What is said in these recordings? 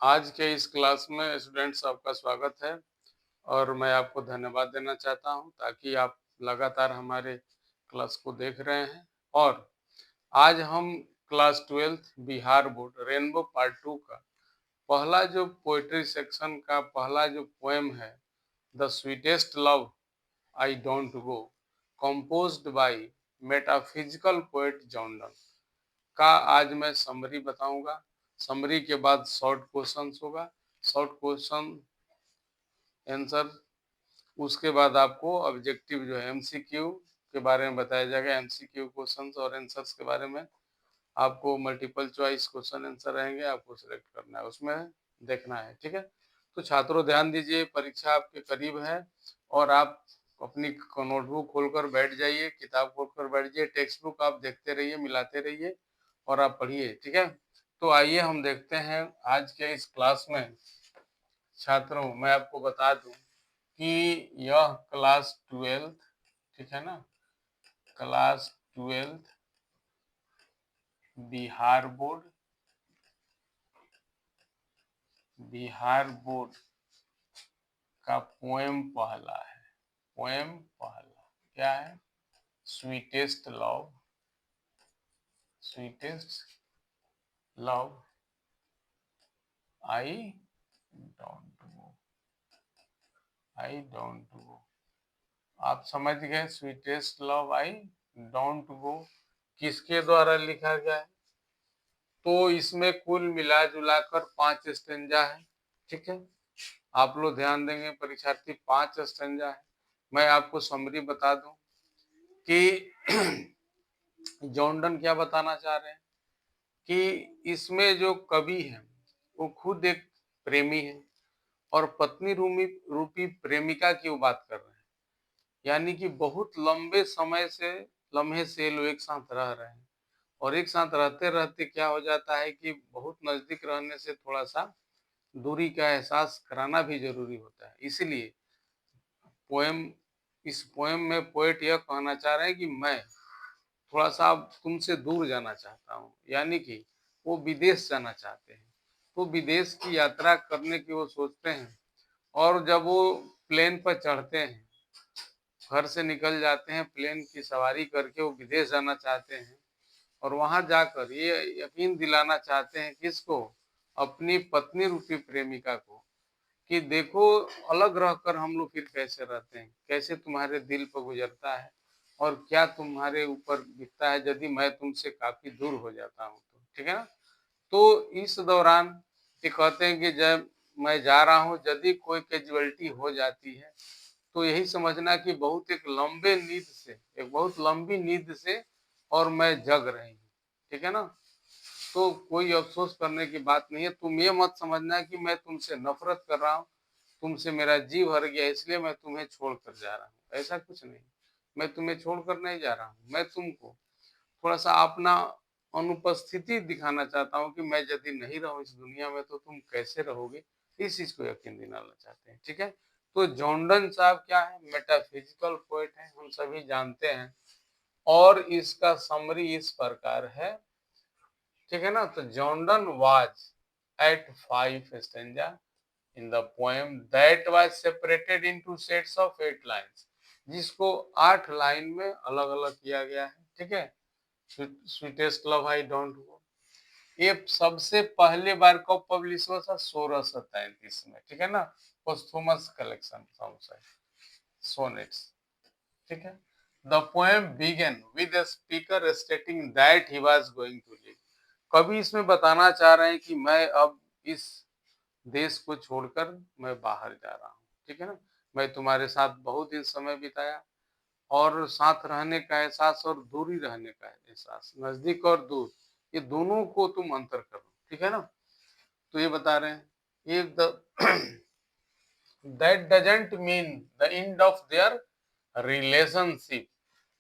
आज के इस क्लास में स्टूडेंट्स आपका स्वागत है और मैं आपको धन्यवाद देना चाहता हूं ताकि आप लगातार हमारे क्लास को देख रहे हैं। और आज हम class 12th Bihar board rainbow part 2 का पहला जो पोएट्री सेक्शन का पहला जो पोएम है, the sweetest love I don't go, composed by metaphysical poet John Donne का आज मैं समरी बताऊंगा। समरी के बाद शॉर्ट क्वेश्चंस होगा, शॉर्ट क्वेश्चन आंसर, उसके बाद आपको ऑब्जेक्टिव जो है एमसीक्यू के बारे में बताया जाएगा। एमसीक्यू क्वेश्चंस और आंसर्स के बारे में आपको मल्टीपल चॉइस क्वेश्चन आंसर रहेंगे, आपको सिलेक्ट करना है, उसमें देखना है। ठीक है, तो छात्रों ध्यान दीजिए, परीक्षा आपके करीब है और आप अपनी नोटबुक खोलकर बैठ जाइए, किताब खोलकर बैठ जाइए, टेक्स्ट बुक आप देखते रहिए, मिलाते रहिए और आप पढ़िए। ठीक है, तो आइए हम देखते हैं आज के इस क्लास में। छात्रों मैं आपको बता दूं कि यह क्लास 12th, ठीक है ना, क्लास 12th बिहार बोर्ड का पोएम पहला है। पोएम पहला क्या है? Sweetest love, sweetest love I don't go, I don't गो। आप समझ गए, स्वीटेस्ट लव आई डोंट गो किसके द्वारा लिखा गया है? तो इसमें कुल मिला जुला कर 5 स्टेंजा है। ठीक है, आप लोग ध्यान देंगे परीक्षार्थी, 5 स्टेंजा है। मैं आपको समरी बता दूं कि जॉनडन क्या बताना चाह रहे हैं कि इसमें जो कवि है वो खुद एक प्रेमी है और पत्नी रूपी प्रेमिका की वो बात कर रहे हैं। यानी कि बहुत लंबे समय से, लम्हे से लोग एक साथ रह रहे हैं और एक साथ रहते रहते क्या हो जाता है कि बहुत नजदीक रहने से थोड़ा सा दूरी का एहसास कराना भी जरूरी होता है। इसलिए पोएम, इस पोएम में पोएट यह कहना चाह रहे हैं कि मैं थोड़ा सा अब तुमसे दूर जाना चाहता हूँ, यानी कि वो विदेश जाना चाहते हैं। तो विदेश की यात्रा करने की वो सोचते हैं और जब वो प्लेन पर चढ़ते हैं, घर से निकल जाते हैं, प्लेन की सवारी करके वो विदेश जाना चाहते हैं और वहां जाकर ये यकीन दिलाना चाहते हैं किसको? अपनी पत्नी रूपी प्रेमिका को कि देखो अलग रहकर हम लोग फिर कैसे रहते हैं, कैसे तुम्हारे दिल पर गुजरता है और क्या तुम्हारे ऊपर बीतता है यदि मैं तुमसे काफी दूर हो जाता हूँ तो। ठीक है ना, तो इस दौरान ये कहते हैं कि जब मैं जा रहा हूँ, यदि कोई कैजुअलिटी हो जाती है तो यही समझना कि बहुत एक लंबे नींद से, एक बहुत लंबी नींद से और मैं जग रही हूँ। ठीक है ना, तो कोई अफसोस करने की बात नहीं है। तुम ये मत समझना कि मैं तुमसे नफरत कर रहा हूँ, तुमसे मेरा जी भर गया इसलिए मैं तुम्हें छोड़कर जा रहा हूँ, ऐसा कुछ नहीं। मैं तुम्हें छोड़कर नहीं जा रहा हूँ, मैं तुमको थोड़ा सा अपना अनुपस्थिति दिखाना चाहता हूँ कि मैं यदि नहीं रहूं इस दुनिया में तो तुम कैसे रहोगे, इस चीज को यकीन दिलाना चाहते हैं। ठीक है, तो जॉनडन साहब क्या है? मेटाफिजिकल पोएट है, हम सभी जानते हैं। और इसका समरी इस प्रकार है, ठीक है ना। तो John Donne was at 5 stanza in the poem that was separated into sets of 8 lines, जिसको 8 लाइन में अलग अलग किया गया है। ठीक है, स्वीटेस्ट लव आई डोंट गो, ये सबसे पहले बार कब पब्लिश हुआ था? 1637 में। ठीक है ना, पोस्थुमस कलेक्शन सॉन्ग्स है, सोनेट्स। ठीक है, the poem began with a speaker stating that he was going to leave। कवि इसमें बताना चाह रहे हैं कि मैं अब इस देश को छोड़कर मैं बाहर जा रहा हूँ। ठीक है ना, मैं तुम्हारे साथ बहुत दिन समय बिताया और साथ रहने का एहसास और दूरी रहने का एहसास, नजदीक और दूर, ये दोनों को तुम अंतर करो। ठीक है ना, तो ये बता रहे हैं ये that doesn't mean the end of their relationship.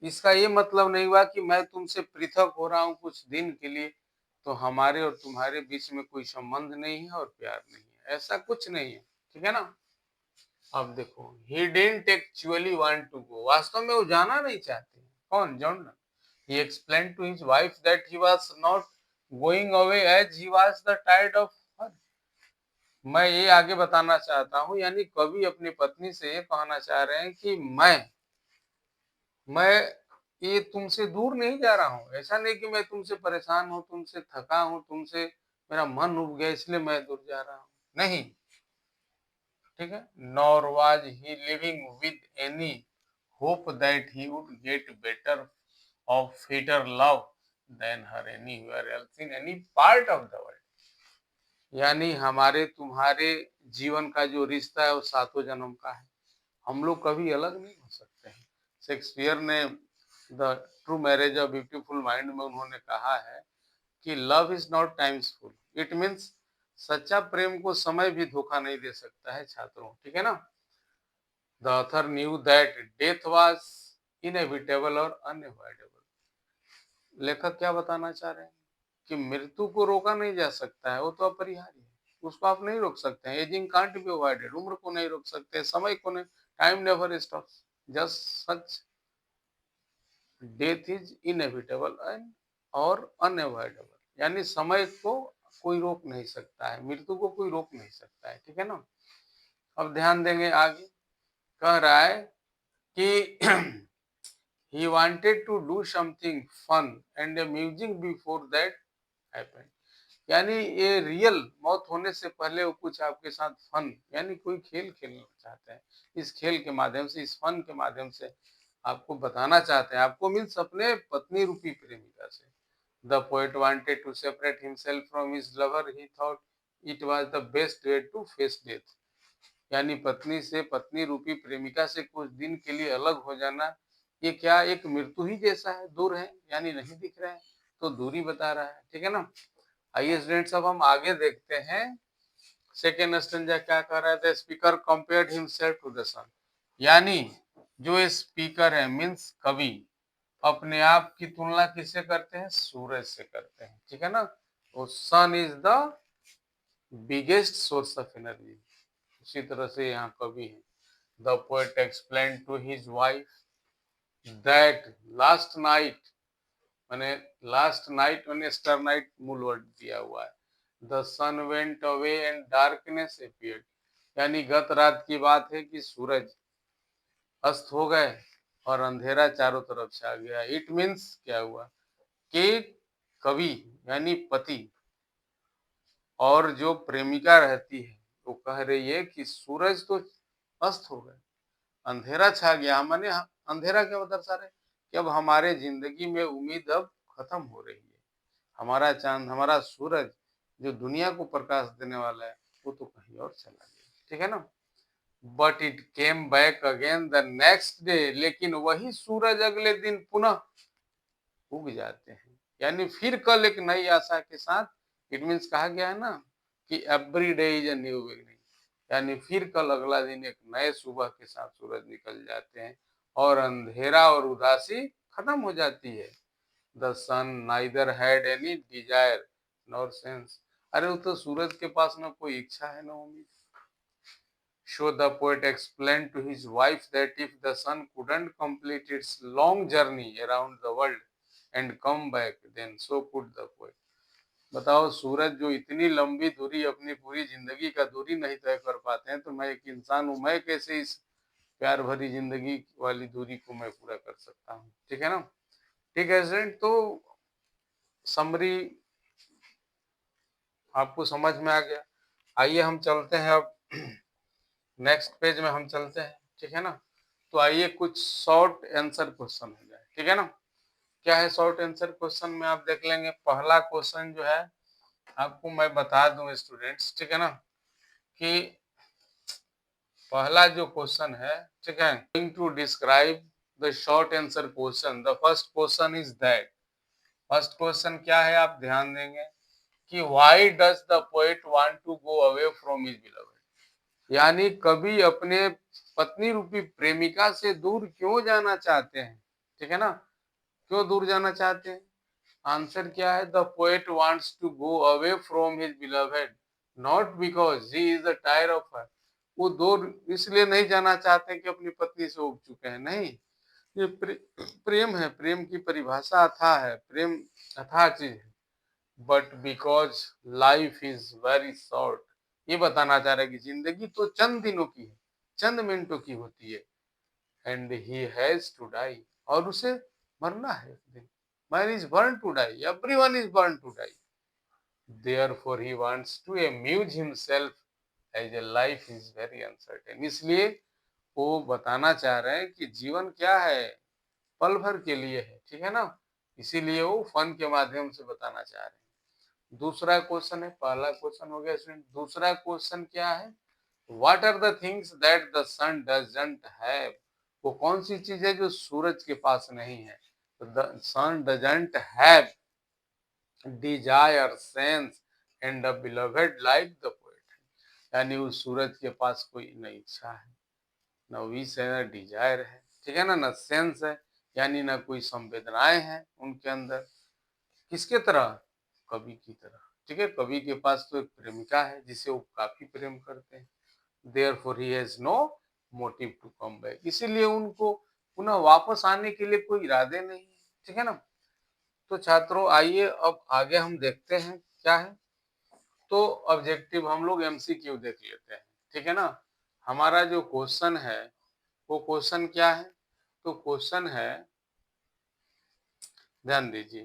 इसका ये मतलब नहीं हुआ कि मैं तुमसे पृथक हो रहा हूँ कुछ दिन के लिए तो हमारे और तुम्हारे बीच में कोई संबंध नहीं है और प्यार नहीं है, ऐसा कुछ नहीं है। ठीक है ना, अब देखो, he didn't actually want to go, वास्तव में वो जाना नहीं चाहते। कौन? जॉनडन। he explained to his wife that he was not going away as he was the tired of her। मैं ये आगे बताना चाहता हूँ, यानी कवि अपनी पत्नी से ये कहना चाह रहे हैं कि मैं ये तुमसे दूर नहीं जा रहा हूँ। ऐसा नहीं कि मैं तुमसे परेशान हूँ, तुमसे थका हूँ, तुमसे मेरा मन उब गया इसलिए मैं दूर जा रहा हूँ, नहीं। ठीक है, nor was he living with any hope that he would get better of fitter love than her anywhere else in any part of the world. यानी हमारे तुम्हारे जीवन का जो रिश्ता है वो सातों जन्म का है, हम लोग कभी अलग नहीं हो सकते हैं। शेक्सपियर ने the true marriage of beautiful mind में उन्होंने कहा है कि love is not timesful, it means सच्चा प्रेम को समय भी धोखा नहीं दे सकता है छात्रों। ठीक है ना। The author knew that death was inevitable और अनअवॉइडेबल। लेखक क्या बताना चाह रहे हैं कि मृत्यु को रोका नहीं जा सकता है, वो तो अपरिहार्य है, उसको आप नहीं रोक सकते हैं। एजिंग कांट बी अवॉइडेड, उम्र को नहीं रोक सकते, समय को नहीं, time never stops, just such death is inevitable and और अनअवॉइडेबल। यानी समय को कोई रोक नहीं सकता है, मृत्यु को कोई रोक नहीं सकता है। ठीक है ना। अब ध्यान देंगे आगे, कह रहा है कि he wanted to do something fun and amusing before that happened। यानी ये रियल मौत होने से पहले वो कुछ आपके साथ फन, यानी कोई खेल खेलना चाहते हैं। इस खेल के माध्यम से, इस फन के माध्यम से आपको बताना चाहते हैं, आपको मीन्स अपने पत्नी रूपी प्रेमिका से। The poet wanted to separate himself from his lover, he thought it was the best way to face death. यानी पत्नी से, पत्नी रूपी प्रेमिका से कुछ दिन के लिए अलग हो जाना, ये क्या एक मृत्यु ही जैसा है, दूर है यानी नहीं दिख रहे हैं, तो दूरी बता रहा है। ठीक है ना। आइए स्टूडेंट्स, अब हम आगे देखते हैं। सेकेंड स्टेंजा क्या कह रहा है, the speaker compared himself to the sun. यानी जो स्पीकर है मीन्स कवि, अपने आप की तुलना किससे करते हैं, सूरज से करते हैं। ठीक है ना। तो sun is the biggest source of energy. उसी तरह से यहाँ कवि है। The poet explain to his wife that last night, मैंने लास्ट नाइट मैंने स्टार नाइट मूल वर्ड दिया हुआ है। The sun went away and darkness appeared. यानी गत रात की बात है कि सूरज अस्त हो गए और अंधेरा चारों तरफ छा गया। इट मीन्स क्या हुआ कि कवि यानी पति और जो प्रेमिका रहती है वो कह रही है कि सूरज तो अस्त हो गए, अंधेरा छा गया। मैंने अंधेरा क्या दर्शा रहे कि अब हमारे जिंदगी में उम्मीद अब खत्म हो रही है। हमारा चांद, हमारा सूरज जो दुनिया को प्रकाश देने वाला है वो तो कहीं और चला गया। ठीक है ना। But it came back again the next day. लेकिन वही सूरज अगले दिन पुनः उग जाते हैं, यानी फिर कल एक नई आशा के साथ। इट मीन्स कहा गया है ना कि every day is a new beginning, यानी फिर कल अगला दिन एक नए सुबह के साथ सूरज निकल जाते हैं और अंधेरा और उदासी खत्म हो जाती है। The sun neither had any desire nor sense. अरे वो तो सूरज के पास ना कोई इच्छा है ना उम्मीद। So the poet explained to his wife that if the sun couldn't complete its long journey around the world and come back, then so could the poet। बताओ, सूरज जो इतनी लंबी दूरी, अपनी पूरी जिंदगी का दूरी नहीं तय कर पाते हैं, तो मैं एक इंसान हूं, मैं कैसे इस प्यार भरी जिंदगी वाली दूरी को मैं पूरा कर सकता हूँ। ठीक है ना। ठीक है स्टूडेंट, तो समरी आपको समझ में आ गया। आइए हम चलते हैं अब नेक्स्ट पेज में हम चलते हैं। ठीक है ना। तो आइए कुछ शॉर्ट आंसर क्वेश्चन हो जाए। ठीक है ना। क्या है शॉर्ट आंसर क्वेश्चन में, आप देख लेंगे। पहला क्वेश्चन जो है आपको मैं बता दूं स्टूडेंट्स, ठीक है ना, कि पहला जो क्वेश्चन है, ठीक है, going to describe the short answer question. The first question is that, first question क्या है आप ध्यान देंगे कि why does the poet want to go away from his beloved. यानी कवि अपने पत्नी रूपी प्रेमिका से दूर क्यों जाना चाहते हैं। ठीक है ना। क्यों दूर जाना चाहते हैं, आंसर क्या है, the poet wants to go away from his beloved not because he is tired of her. वो दूर इसलिए नहीं जाना चाहते कि अपनी पत्नी से उब चुके हैं, नहीं। ये प्रेम है, प्रेम की परिभाषा अथाह है, प्रेम अथाह चीज है। But because life is very short ये बताना चाह रहा है कि जिंदगी तो चंद दिनों की है, चंद मिनटों की होती है। And he has to die, और उसे मरना है एक दिन। Man is born to die, everyone is born to die. Therefore he wants to amuse himself as a life is very uncertain। इसलिए वो बताना चाह रहे हैं कि जीवन क्या है, पल भर के लिए है, ठीक है ना। इसीलिए वो फन के माध्यम से बताना चाह रहे हैं। दूसरा क्वेश्चन है, पहला क्वेश्चन हो गया स्टूडेंट। दूसरा क्वेश्चन क्या है, what are the things that the sun doesn't have. वो कौन सी चीज है जो सूरज के पास नहीं है। The sun doesn't have desire, sense and the beloved like the poet. यानी उस सूरज के पास कोई न इच्छा है, न विश है, न डिजायर है, ठीक है ना, न सेंस है, यानी न कोई संवेदनाएं हैं उनके अंदर। किसके तरह, कवि की तरह, ठीक है। कवि के पास तो एक प्रेमिका है जिसे वो काफी प्रेम करते हैं। Therefore he has no motive to come back, इसीलिए उनको पुनः वापस आने के लिए कोई इरादे नहीं है, ठीक है ना। तो छात्रों आइए अब आगे हम देखते हैं क्या है। तो ऑब्जेक्टिव हम लोग एमसीक्यू देख लेते हैं, ठीक है ना। हमारा जो क्वेश्चन है वो क्वेश्चन क्या है, तो क्वेश्चन है, ध्यान दीजिए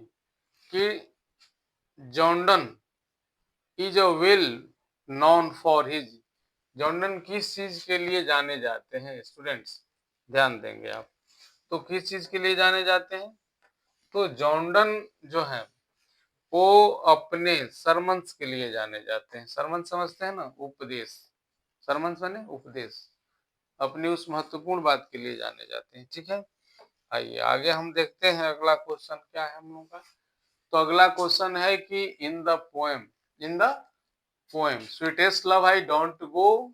कि Jordan is a well known for his. Jordan किस चीज के लिए जाने जाते हैं स्टूडेंट्स, ध्यान देंगे आप। तो किस चीज के लिए जाने जाते हैं, तो जॉर्डन जो है वो अपने सरमन्स के लिए जाने जाते हैं। सरमन समझते हैं ना, उपदेश। सरमन माने उपदेश, अपनी उस महत्वपूर्ण बात के लिए जाने जाते हैं, ठीक है। आइए आगे हम देखते हैं अगला क्वेश्चन क्या है हम लोगों का। तो अगला क्वेश्चन है कि in the poem, in the poem sweetest love I don't go,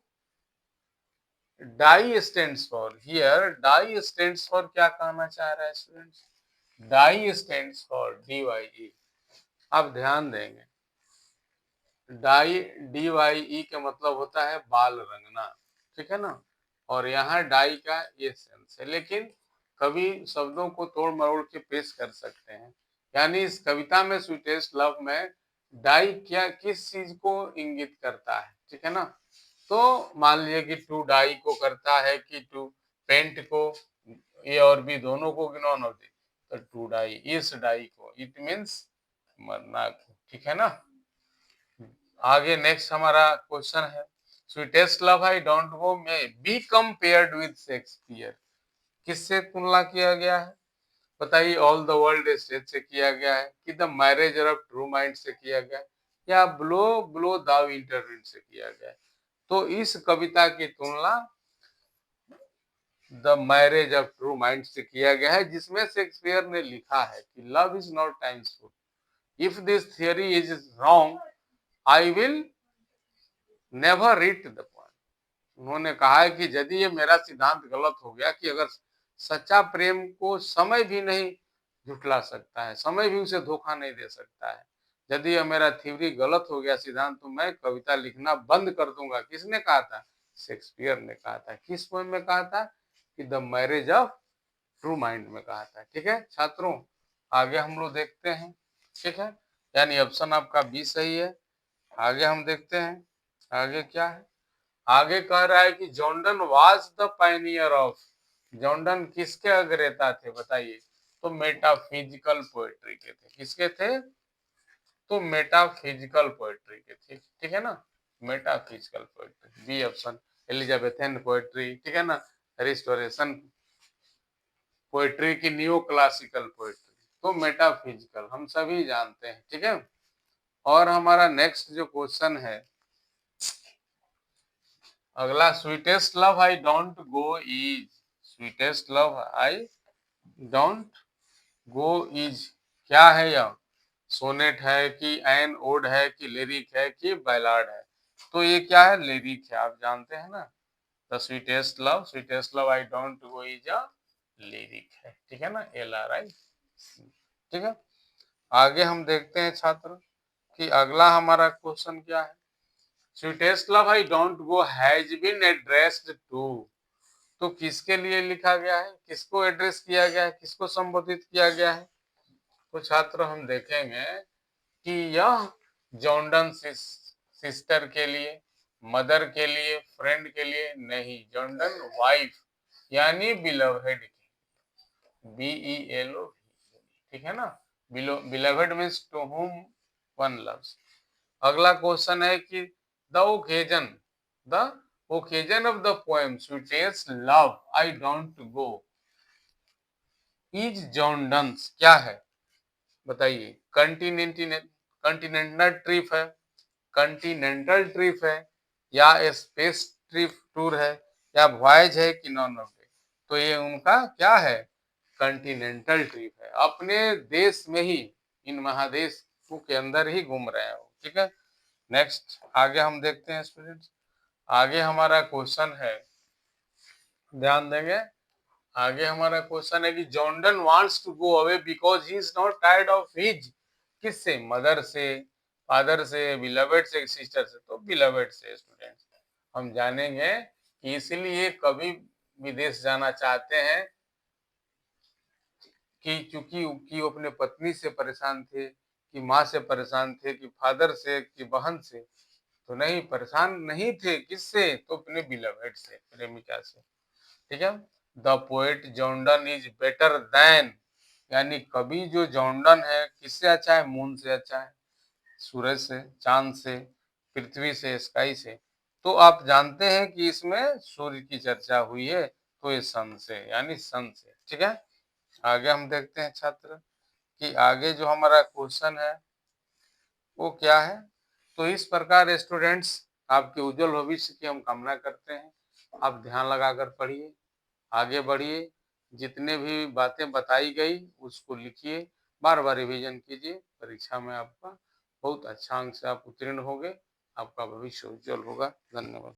die stands for. Here die stands for क्या कहना चाह रहा है students, die stands for DYE। आप ध्यान देंगे, डाई DYE का मतलब होता है बाल रंगना, ठीक है ना। और यहाँ डाई का ये सेंस है, लेकिन कवि शब्दों को तोड़ मरोड़ के पेश कर सकते हैं। यानी इस कविता में स्वीटेस्ट लव में डाई क्या किस चीज को इंगित करता है, ठीक है ना। तो मान लीजिए कि टू डाई को करता है कि टू पेंट को, ए और बी दोनों को, नॉन ऑफ दी। तो टू डाई, इस डाई को, इट मीन्स मरना को, ठीक है ना। आगे नेक्स्ट हमारा क्वेश्चन है, स्वीटेस्ट लव आई डोंट गो में बी कंपेयर्ड विद शेक्सपियर। किससे तुलना किया गया है, बताइए। ऑल द वर्ल्ड स्टेज से किया गया है, कि the marriage of true mind से किया गया है, या ब्लो ब्लो दाउ इंटरविन से किया गया है। तो इस कविता की तुलना the marriage of true mind से किया गया है, जिसमें शेक्सपियर ने लिखा है कि love is not times full, if this theory is wrong I will never reach the point. उन्होंने कहा है कि यदि ये मेरा सिद्धांत गलत हो गया कि अगर सच्चा प्रेम को समय भी नहीं झुठला सकता है, समय भी उसे धोखा नहीं दे सकता है, यदि यह मेरा थ्योरी गलत हो गया सिद्धांत, तो मैं कविता लिखना बंद कर दूंगा। किसने कहा था, शेक्सपियर ने कहा था। किस पोएम में कहा था, कि the marriage of true mind में कहा था, ठीक है छात्रों। आगे हम लोग देखते हैं, ठीक है, यानी ऑप्शन आपका बी सही है। आगे हम देखते हैं, आगे क्या है, आगे कह रहा है कि Jordan was the Pioneer of. Jordan किसके अग्रता थे बताइए, तो मेटाफिजिकल पोएट्री के थे। किसके थे, तो मेटाफिजिकल पोएट्री के थे, ठीक है ना। Metaphysical poetry, B option. Elizabethan poetry, ठीक है ना, रिस्टोरेशन पोएट्री की न्यू क्लासिकल पोएट्री, तो मेटाफिजिकल हम सभी जानते हैं, ठीक है। और हमारा नेक्स्ट जो क्वेश्चन है अगला, sweetest love I don't go is. Sweetest love I don't go is क्या है, यह सोनेट है कि एन ओड है कि लिरिक है कि बैलाड है। तो ये क्या है, लिरिक है, आप जानते हैं ना। The sweetest love I don't go is a lyric है, ठीक है ना, LRI, ठीक है। आगे हम देखते हैं छात्र कि अगला हमारा क्वेश्चन क्या है, sweetest love I don't go has been addressed to. तो किसके लिए लिखा गया है, किसको एड्रेस किया गया है, किसको संबोधित किया गया है। तो छात्र हम देखेंगे कि यह जॉर्डन सिस्टर के लिए, मदर के लिए, फ्रेंड के लिए नहीं। जॉर्डन वाइफ यानी बिलवहेड के, BELO, ठीक है ना। Beloved means to whom one loves. अगला क्वेश्चन है कि the occasion of the poem sweetest love I don't go is John Donne's क्या है, बताइए। कंटिनेंटल ट्रिप है, कंटिनेंटल ट्रिप है, या स्पेस ट्रिप टूर है, या वॉयज है कि नॉन ऑफ इट। तो ये उनका क्या है, कंटिनेंटल ट्रिप है। अपने देश में ही, इन महादेशों के अंदर ही घूम रहे हैं वो, ठीक है। नेक्स्ट आगे हम देखते हैं स्टूडेंट्स। आगे हमारा क्वेश्चन है, ध्यान देंगे। आगे हमारा क्वेश्चन है कि Jordan wants to go away because he is not tired of his, किससे, मदर से, फादर से, बिलवेड से, सिस्टर से। तो बिलवेड से स्टूडेंट्स। हम जानेंगे कि इसलिए कभी विदेश जाना चाहते हैं कि चूंकि कि वो अपने पत्नी से परेशान थे, कि माँ से परेशान थे, कि फादर से, कि बहन से। तो नहीं, परेशान नहीं थे, किससे, तो अपने बिलवेड से, प्रेमिका से, ठीक है। The poet Jordan is better than, यानी कवि जो जॉर्डन है किससे अच्छा है, मून से अच्छा है, सूरज से, चांद से, पृथ्वी से, स्काई से। तो आप जानते हैं कि इसमें सूर्य की चर्चा हुई है, तो ये सन से, यानी सन से, ठीक है। आगे हम देखते हैं छात्र कि आगे जो हमारा क्वेश्चन है वो क्या है। तो इस प्रकार स्टूडेंट्स आपके उज्जवल भविष्य की हम कामना करते हैं। आप ध्यान लगाकर पढ़िए, आगे बढ़िए, जितने भी बातें बताई गई उसको लिखिए, बार बार रिवीजन कीजिए। परीक्षा में आपका बहुत अच्छा अंक से आप उत्तीर्ण होंगे, आपका भविष्य उज्जवल होगा। धन्यवाद।